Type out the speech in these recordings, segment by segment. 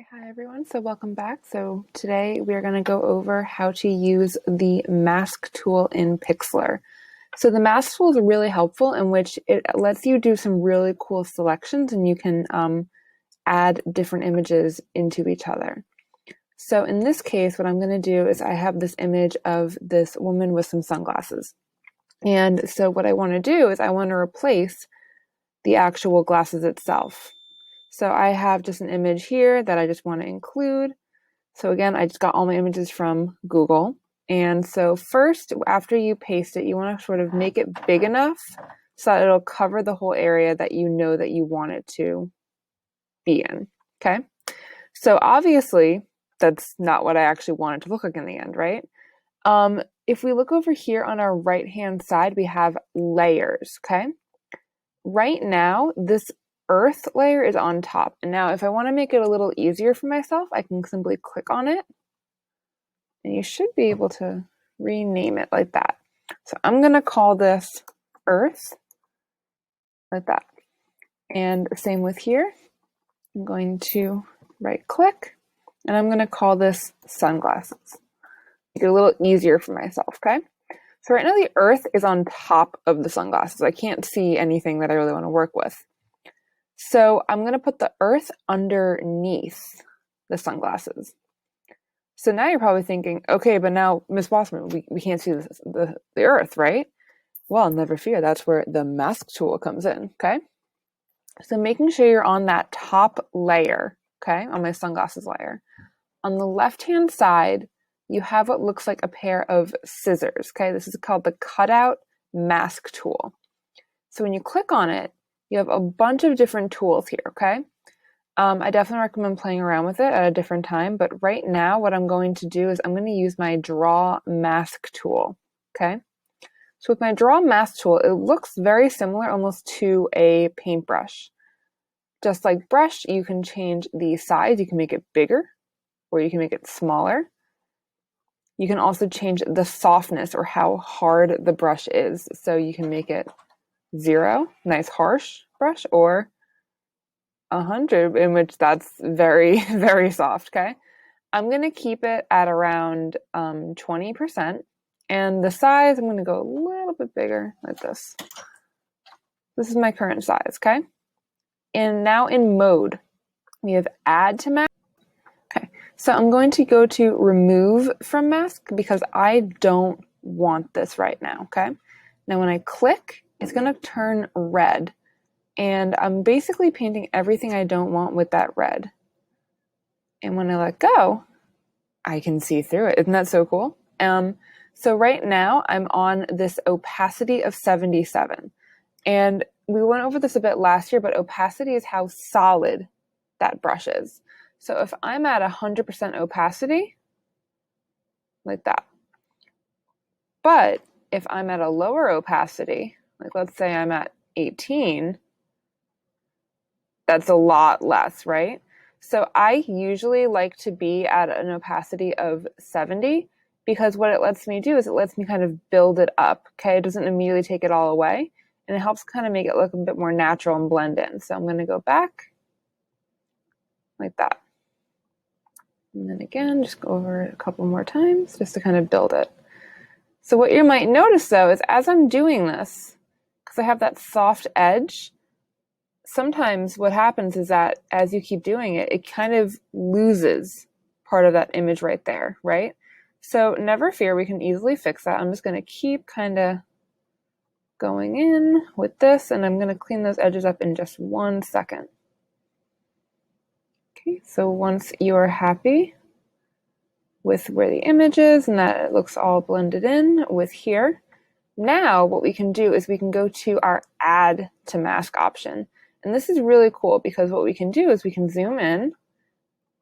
Okay, hi everyone. So welcome back. So today we are going to go over how to use the mask tool in Pixlr. So the mask tool is really helpful in which it lets you do some really cool selections and you can add different images into each other. So in this case, what I'm going to do is I have this image of this woman with some sunglasses. And so what I want to do is I want to replace the actual glasses itself. So I have just an image here that I just want to include. So again, I just got all my images from Google. And so first, after you paste it, you want to sort of make it big enough so that it'll cover the whole area that you know that you want it to be in. Okay. So obviously, that's not what I actually want it to look like in the end, right? If we look over here on our right-hand side, we have layers, okay? Right now, this earth layer is on top. And now if I want to make it a little easier for myself, I can simply click on it. And you should be able to rename it like that. So I'm going to call this earth, like that. And same with here. I'm going to right click, and I'm going to call this sunglasses. Make it a little easier for myself, okay? So right now the earth is on top of the sunglasses. I can't see anything that I really want to work with. So I'm going to put the earth underneath the sunglasses. So now you're probably thinking, okay, but now, Miss Bossman, we can't see the earth, right? Well, never fear. That's where the mask tool comes in, okay? So making sure you're on that top layer, okay, on my sunglasses layer. On the left-hand side, you have what looks like a pair of scissors, okay? This is called the cutout mask tool. So when you click on it, you have a bunch of different tools here, okay? I definitely recommend playing around with it at a different time, but right now what I'm going to do is I'm going to use my draw mask tool, okay? So with my draw mask tool, it looks very similar almost to a paintbrush. Just like brush, you can change the size, you can make it bigger, or you can make it smaller. You can also change the softness or how hard the brush is. So you can make it 0, nice harsh brush, or 100, in which that's very, very soft, okay? I'm going to keep it at around 20%. And the size, I'm going to go a little bit bigger, like this. This is my current size, okay? And now in mode, we have add to mask. Okay, so I'm going to go to remove from mask because I don't want this right now, okay? Now when I click, it's going to turn red. And I'm basically painting everything I don't want with that red. And when I let go, I can see through it. Isn't that so cool? So right now I'm on this opacity of 77. And we went over this a bit last year, but opacity is how solid that brush is. So if I'm at 100% opacity, like that. But if I'm at a lower opacity, like let's say I'm at 18, that's a lot less, right? So I usually like to be at an opacity of 70 because what it lets me do is it lets me kind of build it up, okay? It doesn't immediately take it all away, and it helps kind of make it look a bit more natural and blend in. So I'm going to go back like that. And then again, just go over it a couple more times just to kind of build it. So what you might notice though is as I'm doing this, because I have that soft edge, sometimes what happens is that as you keep doing it, it kind of loses part of that image right there, right? So never fear, we can easily fix that. I'm just going to keep kind of going in with this, and I'm going to clean those edges up in just 1 second. Okay, so once you are happy with where the image is and that it looks all blended in with here, now what we can do is we can go to our add to mask option. And this is really cool because what we can do is we can zoom in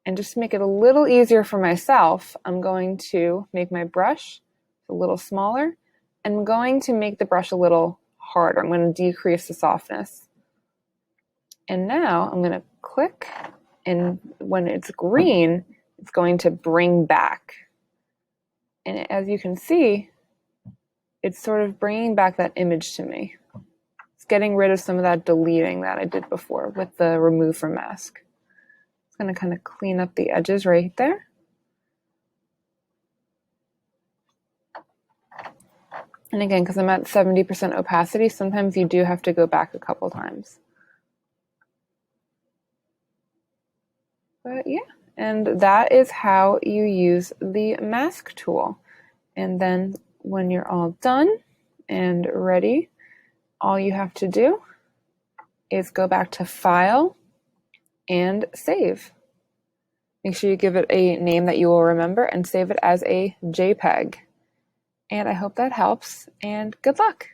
and just make it a little easier for myself. I'm going to make my brush a little smaller and I'm going to make the brush a little harder. I'm going to decrease the softness. And now I'm going to click, and when it's green, it's going to bring back. And as you can see, it's sort of bringing back that image to me. It's getting rid of some of that deleting that I did before with the remove from mask. It's going to kind of clean up the edges right there. And again, because I'm at 70% opacity, sometimes you do have to go back a couple times. But yeah, and that is how you use the mask tool. And then when you're all done and ready, all you have to do is go back to File and Save. Make sure you give it a name that you will remember and save it as a JPEG. And I hope that helps, and good luck.